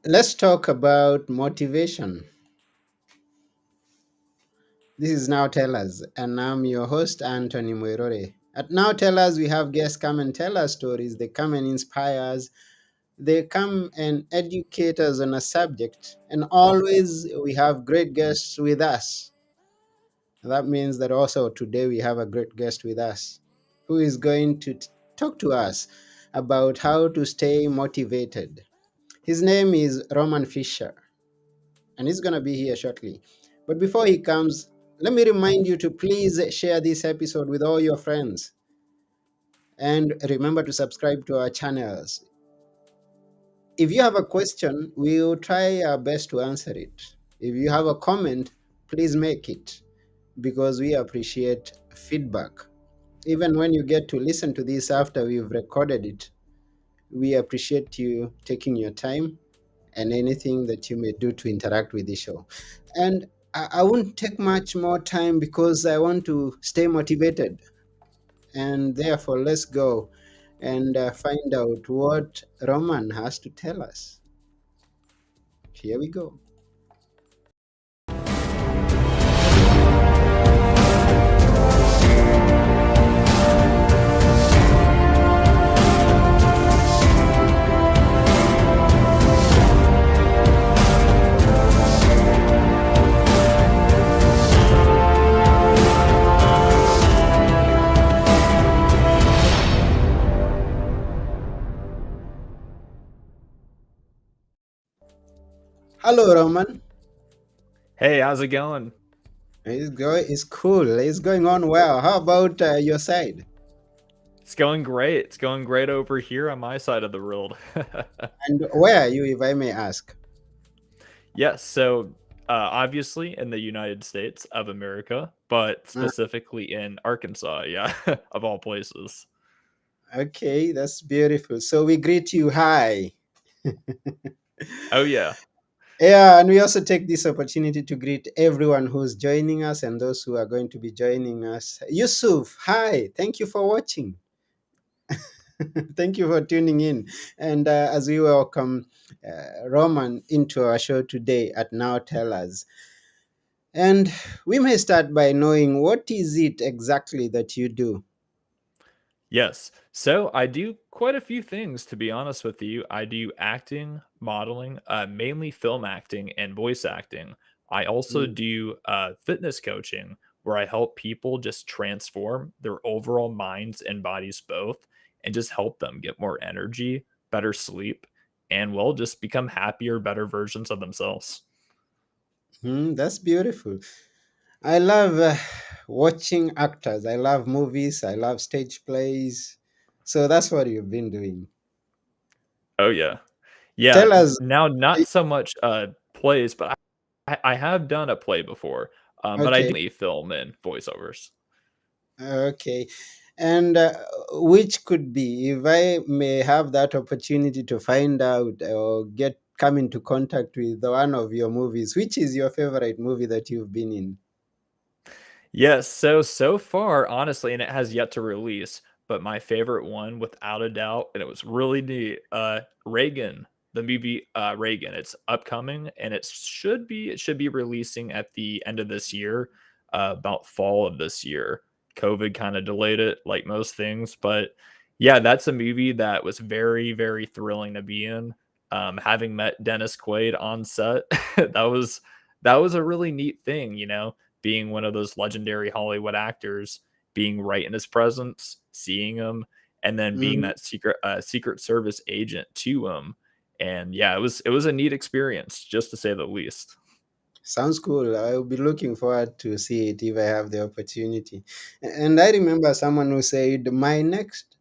Let's talk about motivation. This is Now Tell Us, and I'm your host, Anthony Moirore. At Now Tell Us, we have guests come and tell us stories. They come and inspire us. They come and educate us on a subject. And always we have great guests with us. That means that also today we have a great guest with us who is going to talk to us about how to stay motivated. His name is Roman Fischer, and he's going to be here shortly. But before he comes, let me remind you to please share this episode with all your friends and remember to subscribe to our channels. If you have a question, we'll try our best to answer it. If you have a comment, please make it because we appreciate feedback. Even when you get to listen to this after we've recorded it, we appreciate you taking your time and anything that you may do to interact with the show. And I won't take much more time because I want to stay motivated. And therefore, let's go and find out what Roman has to tell us. Here we go. Hello, Roman. Hey, how's it going? It's cool. It's going on well. How about your side? It's going great. It's going great over here on my side of the world. And where are you, if I may ask? Yes, so obviously in the United States of America, but Uh, specifically in Arkansas, yeah, of all places. okay, that's beautiful. So we greet you. Hi. Oh yeah. Yeah, and we also take this opportunity to greet everyone who's joining us and those who are going to be joining us. Yusuf, hi, thank you for watching. Thank you for tuning in. And as we welcome Roman into our show today at Now Tell Us. And we may start by knowing what is it exactly that you do? Yes. So I do quite a few things, to be honest with you. I do acting, modeling, mainly film acting and voice acting. I also Mm. do fitness coaching, where I help people just transform their overall minds and bodies both, and just help them get more energy, better sleep, and well, just become happier, better versions of themselves. That's beautiful. I love watching actors. I love movies. I love stage plays. So that's what you've been doing. Oh yeah. Yeah. Tell us. Now, not so much plays, but I have done a play before, but I Okay, do mainly film and voiceovers. okay. And which could be, if I may have that opportunity to find out or get come into contact with one of your movies, which is your favorite movie that you've been in? Yes, so far, honestly, and it has yet to release, but my favorite one without a doubt, and it was really neat, Reagan, the movie, Reagan. It's upcoming and it should be releasing at the end of this year, about fall of this year. COVID kind of delayed it like most things, but yeah, that's a movie that was very, very thrilling to be in. Having met Dennis Quaid on set, that was that was a really neat thing, being one of those legendary Hollywood actors, being right in his presence, seeing him, and then being Mhm. that Secret Service agent to him. And yeah, it was a neat experience, just to say the least. Sounds cool. I'll be looking forward to see it if I have the opportunity. And I remember someone who said, "My next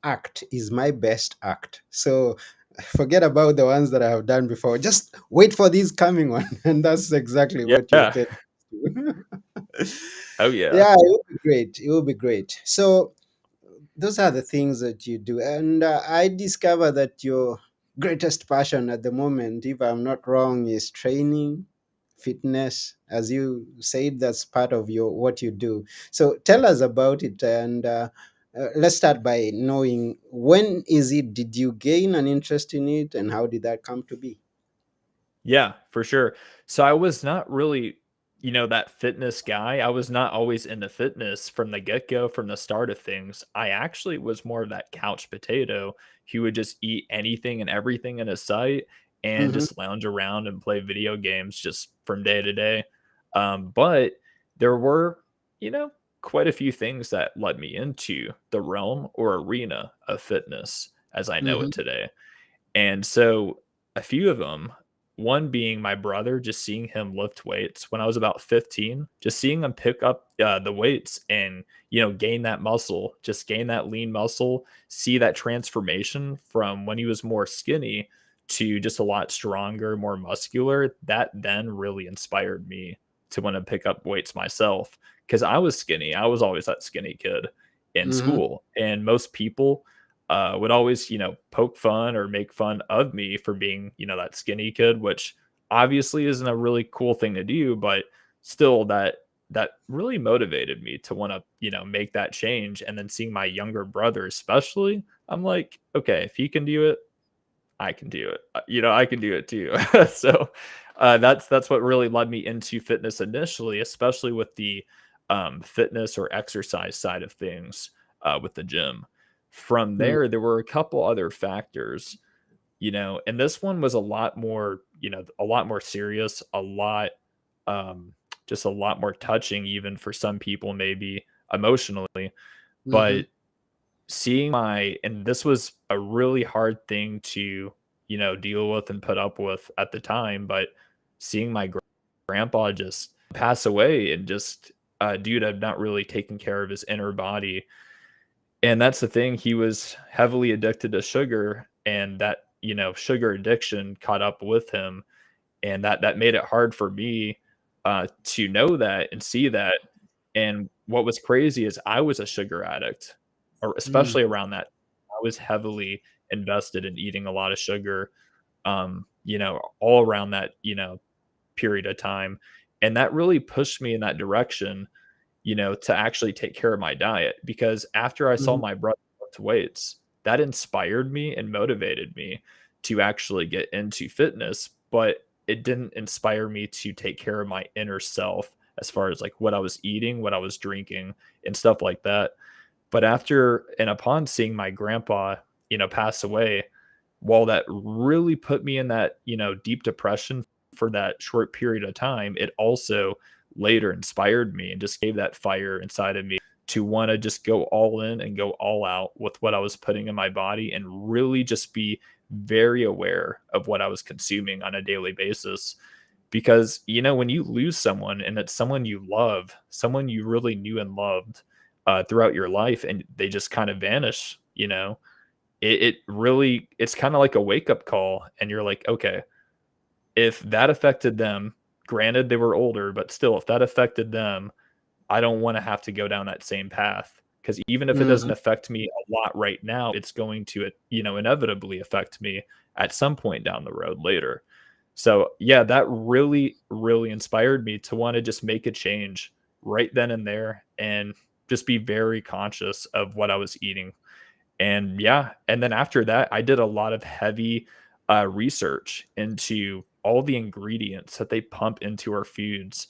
act is my best act." So forget about the ones that I have done before. Just wait for this coming one. And that's exactly what you're Yeah. telling me. Oh yeah. Yeah, it will be great. It will be great. So those are the things that you do. And I discover that your greatest passion at the moment, if I'm not wrong, is training, fitness. As you said, that's part of your what you do. So tell us about it. And let's start by knowing, when is it? Did you gain an interest in it, and how did that come to be? Yeah, for sure. So I was not really, that fitness guy. I was not always into fitness from the get-go, from the start of things. I actually was more of that couch potato who would just eat anything and everything in his sight and Mhm, just lounge around and play video games just from day to day. But there were, you know, quite a few things that led me into the realm or arena of fitness as I know mhm, it today. And so a few of them, one being my brother, just seeing him lift weights when I was about 15, just seeing him pick up the weights and, gain that muscle, just gain that lean muscle, see that transformation from when he was more skinny to just a lot stronger, more muscular. That then really inspired me to want to pick up weights myself because I was skinny. I was always that skinny kid in mhm, school. And most people would always, poke fun or make fun of me for being, that skinny kid, which obviously isn't a really cool thing to do, but still that really motivated me to want to, make that change. And then seeing my younger brother, especially, I'm like, okay, if he can do it, I can do it. I can do it too. So that's what really led me into fitness initially, especially with the fitness or exercise side of things with the gym. From mm, there were a couple other factors, and this one was a lot more, a lot more serious, a lot, um, just a lot more touching, even for some people, maybe emotionally. mhm, But seeing my and this was a really hard thing to, deal with and put up with at the time, but seeing my grandpa just pass away and just due to not really taking care of his inner body. And that's the thing, he was heavily addicted to sugar, and that, sugar addiction caught up with him, and that made it hard for me to know that and see that. And what was crazy is I was a sugar addict, or mm, especially around that. I was heavily invested in eating a lot of sugar, all around that, period of time. And that really pushed me in that direction, to actually take care of my diet. Because after I saw mhm, my brother lift weights, that inspired me and motivated me to actually get into fitness, but it didn't inspire me to take care of my inner self as far as like what I was eating, what I was drinking, and stuff like that. But after and upon seeing my grandpa, pass away, while that really put me in that, deep depression for that short period of time, it also later inspired me and just gave that fire inside of me to want to just go all in and go all out with what I was putting in my body and really just be very aware of what I was consuming on a daily basis. Because, when you lose someone and it's someone you love, someone you really knew and loved throughout your life, and they just kind of vanish, it really it's kinda like a wake-up call, and you're like, "Okay, if that affected them, granted they were older, but still, if that affected them, I don't wanna have to go down that same path. Because even if it doesn't mhm, affect me a lot right now, it's going to, inevitably affect me at some point down the road later." So, yeah, that really, really inspired me to wanna just make a change right then and there and just be very conscious of what I was eating. And yeah, and then after that, I did a lot of heavy research into all the ingredients that they pump into our foods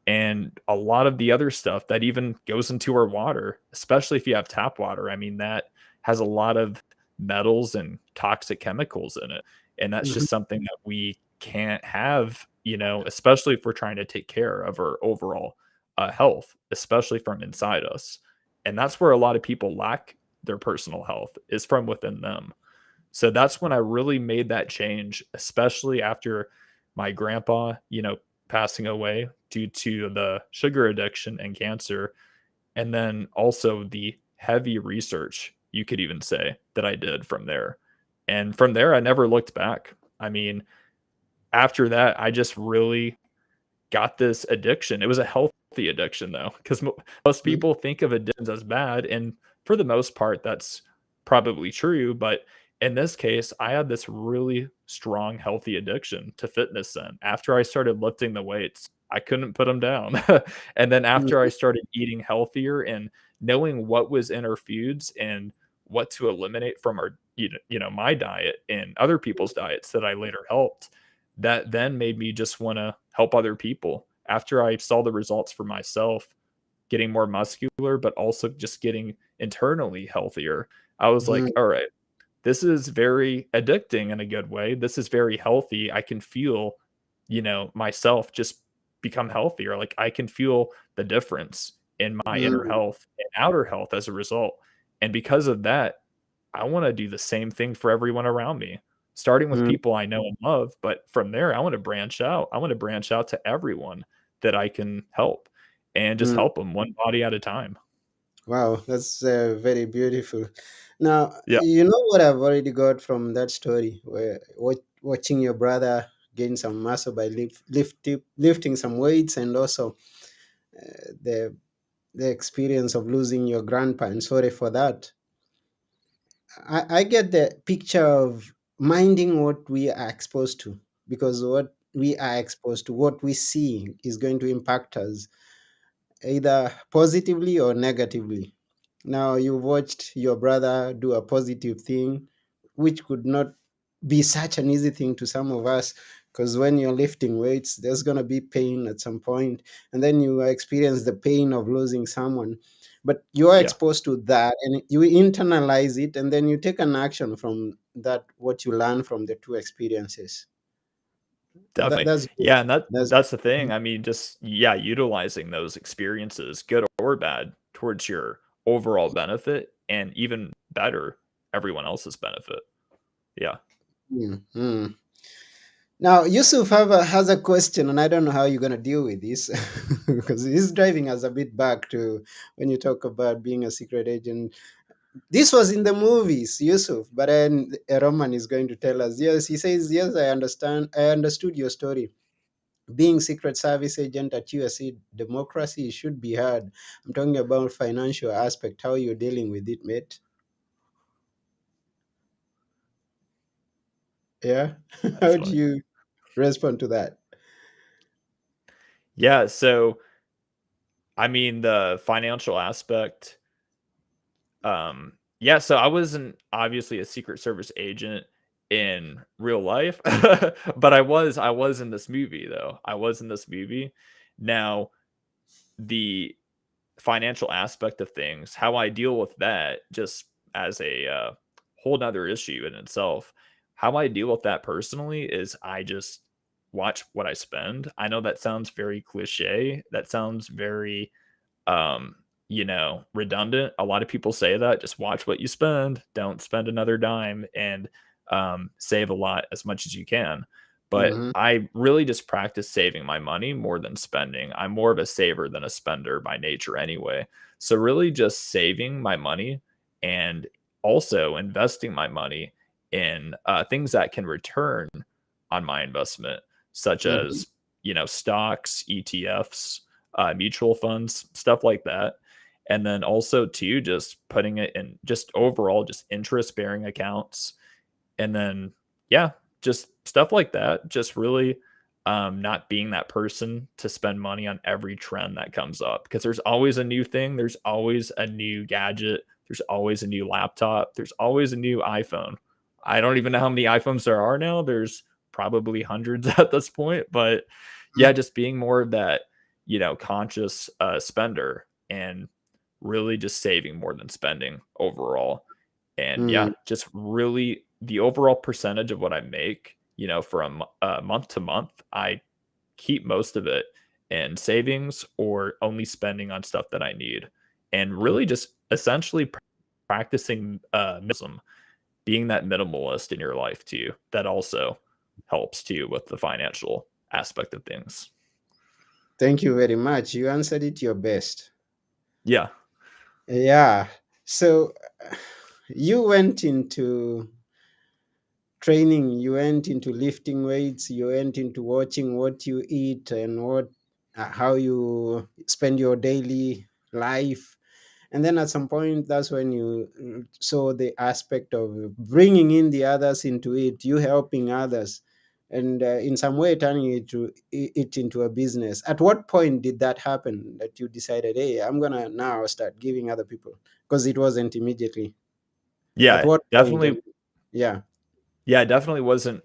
and a lot of the other stuff that even goes into our water, especially if you have tap water. I mean, that has a lot of metals and toxic chemicals in it. And that's mhm, just something that we can't have, especially if we're trying to take care of our overall health, especially from inside us. And that's where a lot of people lack their personal health is from within them. So that's when I really made that change, especially after my grandpa, passing away due to the sugar addiction and cancer. And then also the heavy research, you could even say, that I did from there. And from there, I never looked back. I mean, after that, I just really got this addiction. It was a healthy addiction though, because most mhm, people think of addictions as bad, and for the most part, that's probably true. But in this case, I had this really strong, healthy addiction to fitness. Then, after I started lifting the weights, I couldn't put them down. And then after I mhm, started eating healthier and knowing what was in our foods and what to eliminate from our, my diet and other people's diets that I later helped, that then made me just want to help other people. After I saw the results for myself, getting more muscular, but also just getting internally healthier, I was Mm, like, all right, this is very addicting in a good way. This is very healthy. I can feel, myself just become healthier. Like I can feel the difference in my inner mm, health and outer health as a result. And because of that, I want to do the same thing for everyone around me, starting with mm, people I know and love. But from there, I want to branch out. I want to branch out to everyone that I can help and just mm. help them one body at a time. Wow, that's very beautiful. Now, Yeah. you know what I've already got from that story, where watching your brother gain some muscle by lifting some weights, and also the experience of losing your grandpa. And sorry for that. I get the picture of minding what we are exposed to, because what we are exposed to, what we see, is going to impact us either positively or negatively. Now, you watched your brother do a positive thing, which could not be such an easy thing to some of us, because when you're lifting weights, there's going to be pain at some point, and then you experience the pain of losing someone. But you're Yeah. exposed to that and you internalize it, and then you take an action from that, what you learn from the two experiences. Definitely. That's good. Yeah, and That's that's the thing. I mean, just yeah, utilizing those experiences, good or bad, towards your overall benefit and even better, everyone else's benefit. Yeah. mm. Now, Yusuf has a question, and I don't know how you're going to deal with this because he's driving us a bit back to when you talk about being a secret agent. This was in the movies, Yusuf, but then Roman is going to tell us. Yes, he says, yes, I understand. I understood your story. Being secret service agent at USC democracy should be hard. I'm talking about financial aspect, how you're dealing with it, mate. Yeah. That's How do funny. you respond to that? Yeah, so I mean the financial aspect, yeah, so I wasn't obviously a Secret Service agent in real life, but I was in this movie though. I was in this movie. Now, the financial aspect of things, how I deal with that just as a whole nother issue in itself. How I deal with that personally is I just watch what I spend. I know that sounds very cliche. That sounds very redundant. A lot of people say that just watch what you spend, don't spend another dime, and save a lot as much as you can. But Mm-hmm. I really just practice saving my money more than spending. I'm more of a saver than a spender by nature anyway. So really just saving my money and also investing my money in things that can return on my investment, such Mm-hmm. as stocks, ETFs, mutual funds, stuff like that. And then also too, just putting it in just overall just interest bearing accounts. And then yeah, just stuff like that. Just really not being that person to spend money on every trend that comes up because there's always a new thing. There's always a new gadget. There's always a new laptop. There's always a new iPhone. I don't even know how many iPhones there are now. There's probably hundreds at this point, but yeah, just being more of that, conscious spender and really just saving more than spending overall. And Mm-hmm. yeah, just really the overall percentage of what I make, from month to month, I keep most of it in savings or only spending on stuff that I need. And really just essentially practicing minimalism, being that minimalist in your life too. That also helps too with the financial aspect of things. Thank you very much. You answered it your best. Yeah. Yeah. So you went into training, you went into lifting weights, you went into watching what you eat and how you spend your daily life. And then at some point, that's when you saw the aspect of bringing in the others into it, you helping others, and in some way turning it into a business. At what point did that happen that you decided, hey, I'm going to now start giving other people? Because it wasn't immediately. At Yeah, what point? definitely. And yeah. Yeah, it definitely wasn't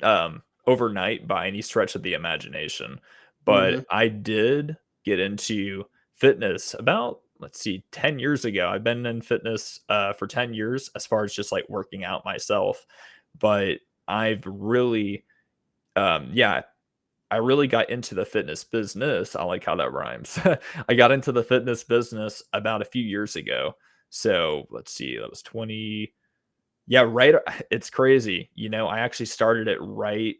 overnight by any stretch of the imagination, but Mm-hmm. I did get into fitness about, let's see, 10 years ago. I've been in fitness for 10 years as far as just like working out myself, but I've really, yeah, I really got into the fitness business. I like how that rhymes. I got into the fitness business about a few years ago. So let's see, that was 20. Yeah, right. It's crazy. I actually started it right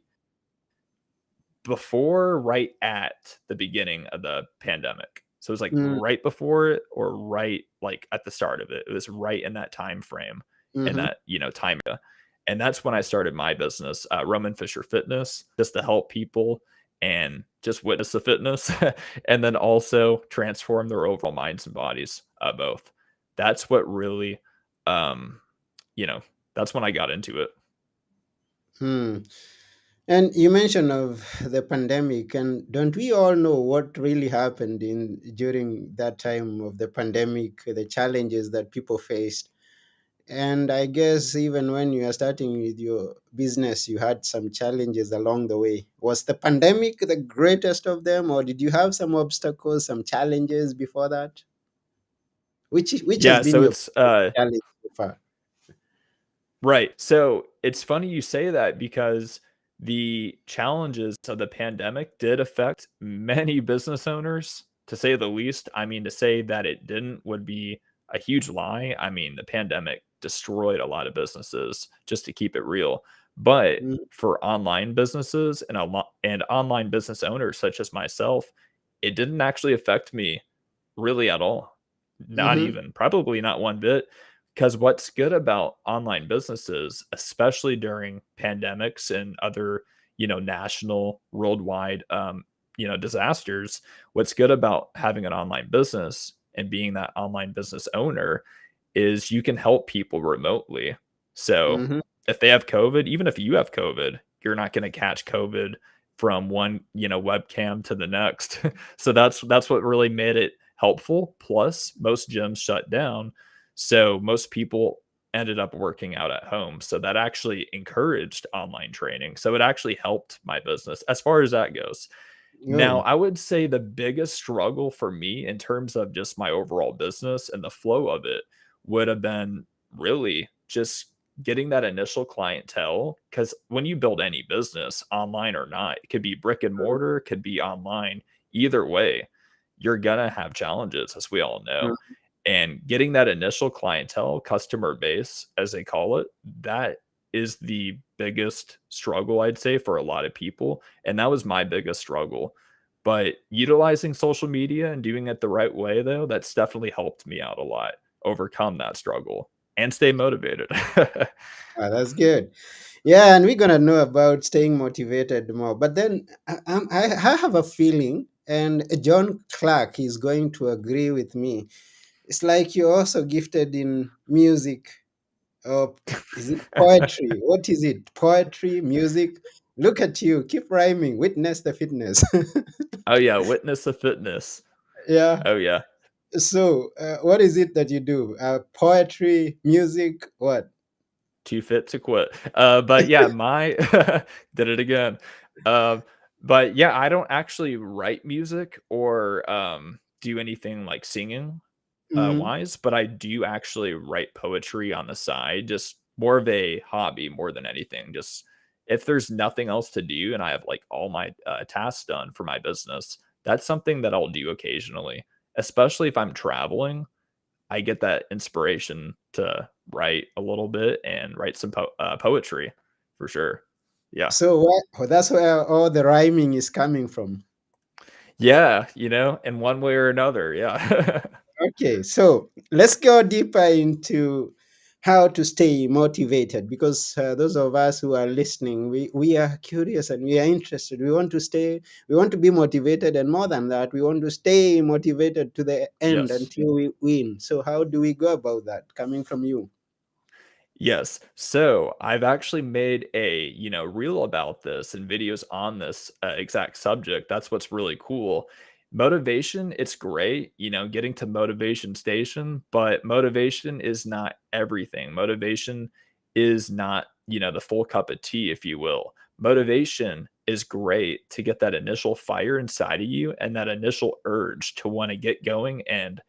at the beginning of the pandemic. So it was like right before it or right like at the start of it. It was right in that time frame and Mm-hmm. that, time area. And that's when I started my business, Roman Fisher Fitness, just to help people and just witness the fitness and then also transform their overall minds and bodies, both. That's what really, um, you know, that's when I got into it. Hmm. And you mentioned of the pandemic, and don't we all know what really happened in during that time of the pandemic, the challenges that people faced? And I guess even when you are starting with your business, you had some challenges along the way. Was the pandemic the greatest of them, or did you have some obstacles, some challenges before that? Which has Yeah, been so your it's challenge so far? right. So it's funny you say that because the challenges of the pandemic did affect many business owners, to say the least. I mean, to say that it didn't would be a huge lie. I mean, the pandemic destroyed a lot of businesses, just to keep it real. But Mm-hmm. for online businesses and online business owners such as myself, it didn't actually affect me really at all. Not Mm-hmm. even, probably not one bit. Because what's good about online businesses, especially during pandemics and other, national, worldwide, disasters, what's good about having an online business and being that online business owner is you can help people remotely. So Mm-hmm. if they have COVID, even if you have COVID, you're not going to catch COVID from one, webcam to the next. So that's what really made it helpful. Plus, most gyms shut down, so most people ended up working out at home. So that actually encouraged online training. So it actually helped my business as far as that goes. Now, Oh. I would say the biggest struggle for me in terms of just my overall business and the flow of it would have been really just getting that initial clientele. Because when you build any business, online or not, it could be brick and mortar, it could be online, either way, you're going to have challenges, as we all know. And getting that initial clientele, customer base, as they call it, that is the biggest struggle, I'd say, for a lot of people. And that was my biggest struggle. But utilizing social media and doing it the right way, though, that's definitely helped me out a lot, overcome that struggle and stay motivated. Ah, that's good. Yeah, and we're gonna know about staying motivated more. But then I have a feeling, and John Clark is going to agree with me. It's like you're also gifted in music, or is it poetry? What is it? Poetry, music? Look at you, keep rhyming. Witness the fitness. Oh, yeah, witness the fitness. Yeah. Oh, yeah, So, what is it that you do? Poetry, music, what? too fit to quit. But yeah, my did it again. Um, but yeah, I don't actually write music or do anything like singing Hmm. wise, but I do actually write poetry on the side, just more of a hobby more than anything. Just if there's nothing else to do and I have like all my tasks done for my business, that's something that I'll do occasionally, especially if I'm traveling. I get that inspiration to write a little bit and write some poetry for sure. Yeah. So, that's where all the rhyming is coming from. Yeah, in one way or another. Yeah. Okay, so let's go deeper into how to stay motivated because those of us who are listening, we are curious and we are interested. We want to be motivated, and more than that, we want to stay motivated to the end Yes. until we win. So, how do we go about that? Coming from you. Yes. So I've actually made a, reel about this and videos on this exact subject. That's what's really cool. Motivation, it's great, getting to motivation station, but motivation is not everything. Motivation is not, the full cup of tea, if you will. motivation is great to get that initial fire inside of you and that initial urge to want to get going and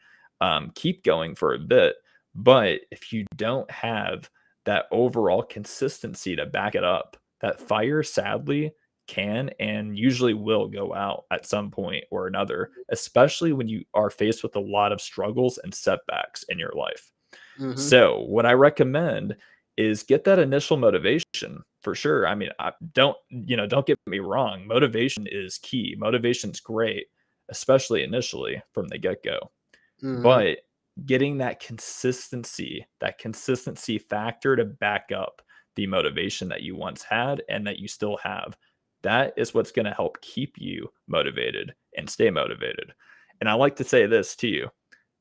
keep going for a bit. But if you don't have that overall consistency to back it up, that fire sadly can and usually will go out at some point or another, especially when you are faced with a lot of struggles and setbacks in your life. Mm-hmm. So, what I recommend is get that initial motivation for sure. I mean, don't get me wrong. Motivation is key. Motivation's great, especially initially from the get go. Mm-hmm. But getting that consistency factor to back up the motivation that you once had and that you still have, that is what's going to help keep you motivated and stay motivated. And I like to say this to you: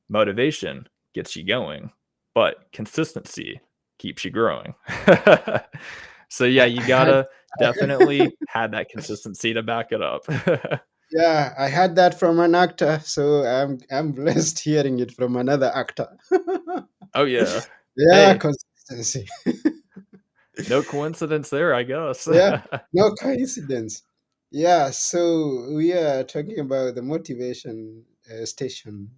motivation gets you going, but consistency keeps you growing. So yeah, you I had gotta definitely have that consistency to back it up. Yeah, I had that from an actor, so I'm blessed hearing it from another actor. Oh yeah. Yeah, Hey, consistency. no coincidence there, I guess. Yeah, no coincidence. Yeah, so we are talking about the motivation station.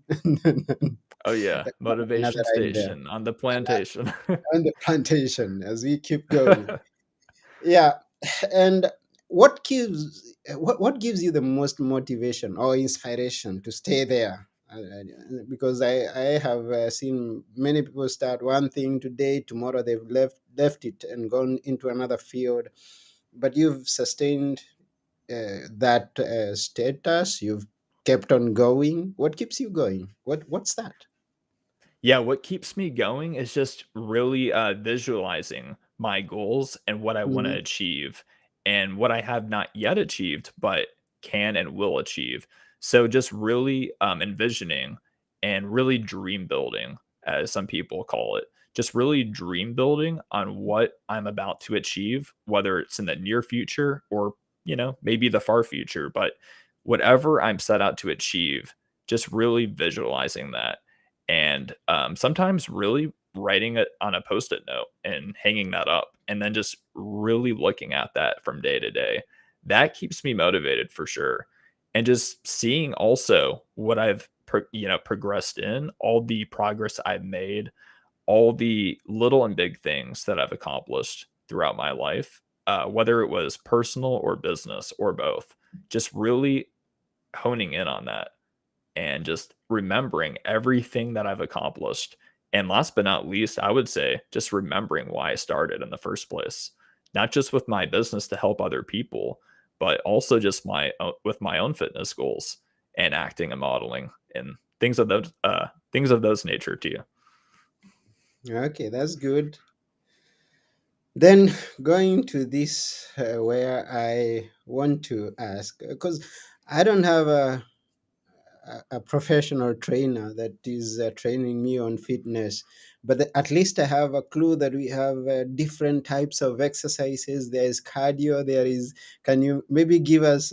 Oh yeah, Another motivation rhyme there. station on the plantation. And the plantation as we keep going. Yeah, and what gives you the most motivation or inspiration to stay there? Because I have seen many people start one thing today, tomorrow they've left it and gone into another field, but you've sustained that status. You've kept on going. What keeps you going? What's that? Yeah, what keeps me going is just really visualizing my goals and what I want to Mhm. achieve and what I have not yet achieved, but can and will achieve. So just really envisioning and really dream building, as some people call it, just really dream building on what I'm about to achieve, whether it's in the near future or, maybe the far future, but whatever I'm set out to achieve, just really visualizing that and sometimes really writing it on a post-it note and hanging that up and then just really looking at that from day to day. That keeps me motivated for sure. And just seeing also what I've progressed in, all the progress I've made, all the little and big things that I've accomplished throughout my life, whether it was personal or business or both, just really honing in on that and just remembering everything that I've accomplished. And last but not least, I would say just remembering why I started in the first place, not just with my business to help other people, but also just with my own fitness goals and acting and modeling and things of those nature to you. Okay, that's good. Then going to this where I want to ask, because I don't have a professional trainer that is training me on fitness, but at least I have a clue that we have different types of exercises. There is cardio, there is, can you maybe give us,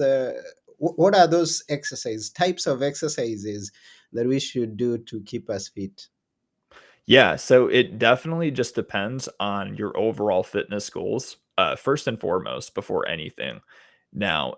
what are those exercises, types of exercises that we should do to keep us fit? Yeah, so it definitely just depends on your overall fitness goals, first and foremost, before anything. Now,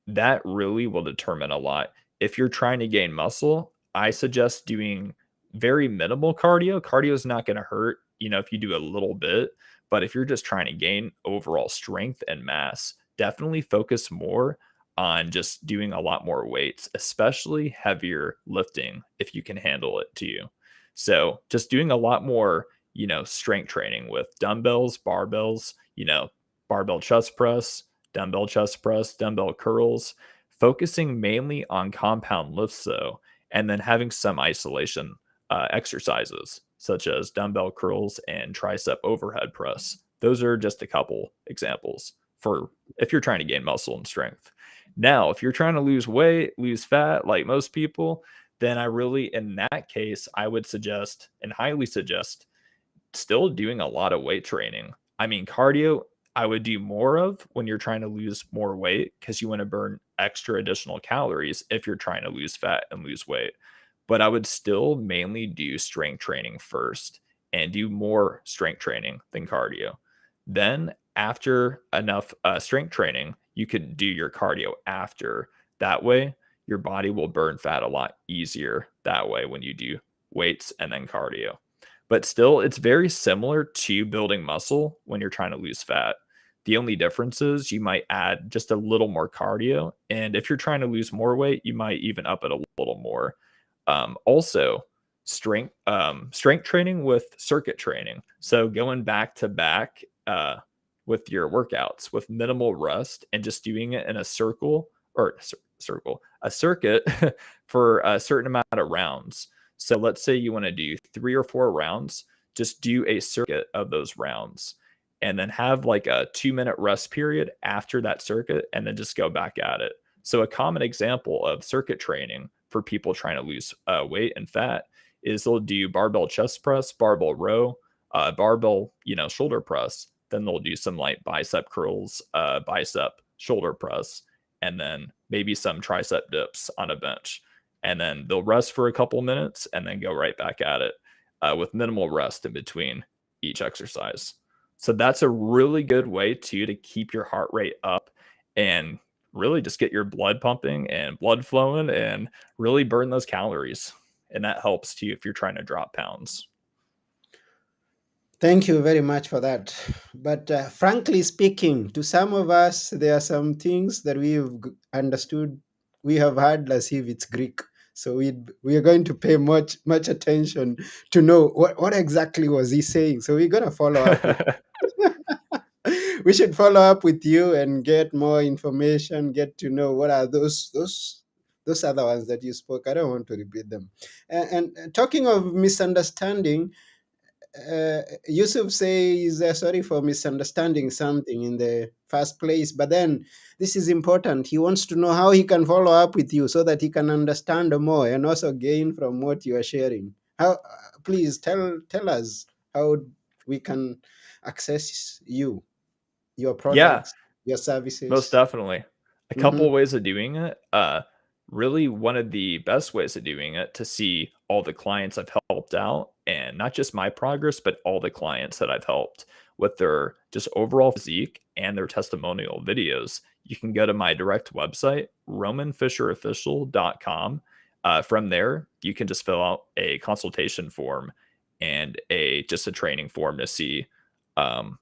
that really will determine a lot. If you're trying to gain muscle, I suggest doing very minimal cardio. Cardio is not going to hurt, if you do a little bit. But if you're just trying to gain overall strength and mass, definitely focus more on just doing a lot more weights, especially heavier lifting if you can handle it to you. So just doing a lot more, strength training with dumbbells, barbells, barbell chest press, dumbbell curls, focusing mainly on compound lifts though, and then having some isolation exercises such as dumbbell curls and tricep overhead press. Those are just a couple examples for if you're trying to gain muscle and strength. Now, if you're trying to lose weight, lose fat, like most people, then in that case, I would suggest and highly suggest still doing a lot of weight training. I mean, cardio, I would do more of when you're trying to lose more weight because you want to burn extra additional calories if you're trying to lose fat and lose weight. But I would still mainly do strength training first and do more strength training than cardio. Then, after enough strength training, you could do your cardio after. That way, your body will burn fat a lot easier that way when you do weights and then cardio. But still, it's very similar to building muscle when you're trying to lose fat. The only difference is you might add just a little more cardio. And if you're trying to lose more weight, you might even up it a little more. Also, strength training with circuit training. So going back to back with your workouts with minimal rest and just doing it in a circle or circle a circuit for a certain amount of rounds. So let's say you want to do 3 or 4 rounds, just do a circuit of those rounds and then have like a 2 minute rest period after that circuit and then just go back at it. So, a common example of circuit training for people trying to lose weight and fat is they'll do barbell chest press, barbell row, barbell, shoulder press. Then they'll do some like bicep curls, bicep shoulder press, and then maybe some tricep dips on a bench. And then they'll rest for a couple minutes and then go right back at it with minimal rest in between each exercise. So that's a really good way to keep your heart rate up and really just get your blood pumping and blood flowing and really burn those calories. And that helps too if you're trying to drop pounds. Thank you very much for that. But frankly speaking, to some of us, there are some things that we've understood, we have heard as if it's Greek. So we are going to pay much attention to know what exactly was he saying. So we're going to follow up with we should follow up with you and get more information, get to know what are those other ones that you spoke. I don't want to repeat them. And talking of misunderstanding, Yusuf says sorry for misunderstanding something in the first place, but then this is important. He wants to know how he can follow up with you so that he can understand more and also gain from what you are sharing. How? Please tell us how we can access you, your Yeah, products, your most services. definitely. A Hmm. couple ways of doing it. Really, one of the best ways of doing it to see all the clients I've helped out, and not just my progress, but all the clients that I've helped with their just overall physique and their testimonial videos. You can go to my direct website, romanfisherofficial.com. From there, you can just fill out a consultation form and a training form to see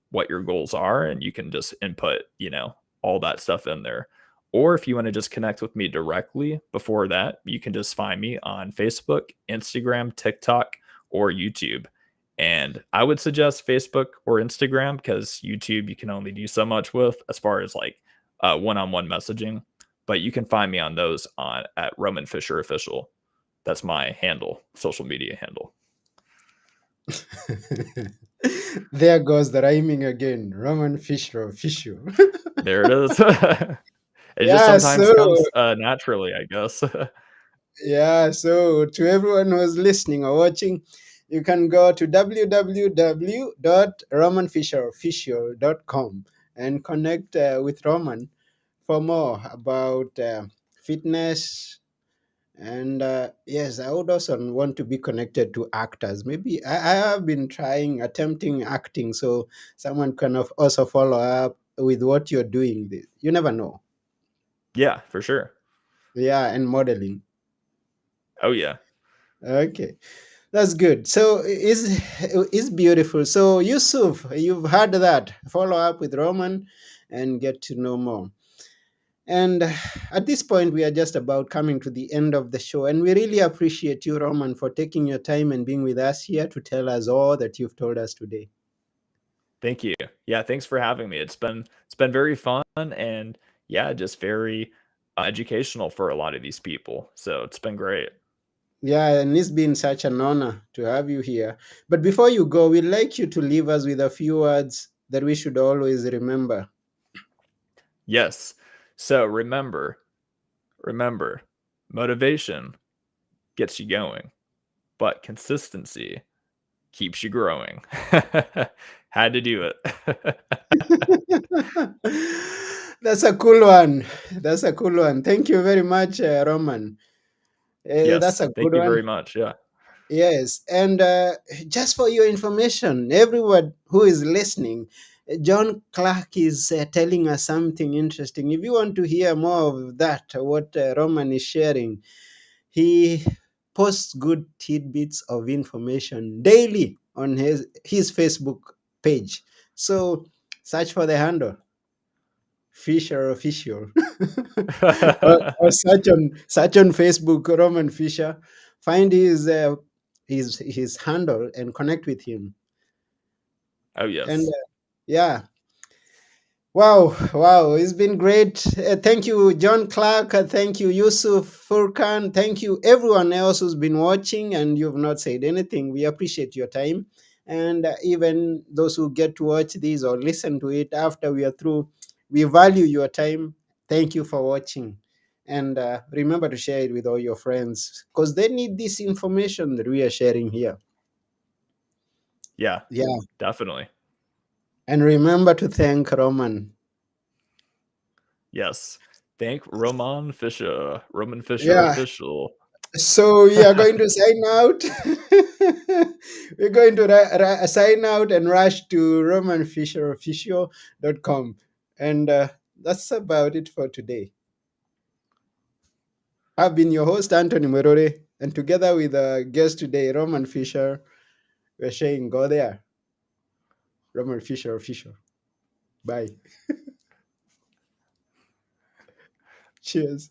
what your goals are, and you can just input, all that stuff in there. Or if you want to just connect with me directly before that, you can just find me on Facebook, Instagram, TikTok, or YouTube. And I would suggest Facebook or Instagram because YouTube you can only do so much with as far as like one-on-one messaging. But you can find me on those on at Roman Fisher Official. That's my handle, social media handle. There goes the rhyming again. Roman Fisher official. There it is. It just Yeah, sometimes so comes naturally, I guess. yeah, so to everyone who's listening or watching, you can go to www.romanfisherofficial.com and connect with Roman for more about fitness. And yes, I would also want to be connected to actors. Maybe I have been attempting acting, so someone can also follow up with what you're doing. You never know. Yeah, for sure. Yeah, and modeling. Oh, yeah. Okay. That's good. So is beautiful. So Yusuf, you've heard that. Follow up with Roman and get to know more. And at this point, we are just about coming to the end of the show. And we really appreciate you, Roman, for taking your time and being with us here to tell us all that you've told us today. Thank you. Yeah, thanks for having me. It's been very fun and yeah, just very educational for a lot of these people. So it's been great. Yeah, and it's been such an honor to have you here. But before you go, we'd like you to leave us with a few words that we should always remember. Yes. So remember, motivation gets you going, but consistency keeps you growing. Had to do it. That's a cool one. That's a cool one. Thank you very much, Roman. That's Yes. a Thank good you one. very much. Yeah. Yes. And just for your information, everyone who is listening, John Clark is telling us something interesting. If you want to hear more of that, what Roman is sharing, he posts good tidbits of information daily on his Facebook page. So search for the handle Fisher Official, or search on Facebook Roman Fisher. Find his handle and connect with him. Oh, And yes. yeah, wow, wow, it's been great. Thank you, John Clark. Thank you, Yusuf Furkan. Thank you, everyone else who's been watching and you've not said anything. We appreciate your time. And even those who get to watch this or listen to it after we are through, we value your time. Thank you for watching. And remember to share it with all your friends because they need this information that we are sharing here. Yeah, Yeah. definitely. And remember to thank Roman. Yes. Thank Roman Fischer. Roman Fischer Yeah. official. So we are going to sign out. We're going to sign out and rush to romanfisherofficial.com. And that's about it for today. I've been your host, Anthony Merore. And together with our guest today, Roman Fisher, we're saying go there. Roman Fisher Official. Bye. Cheers.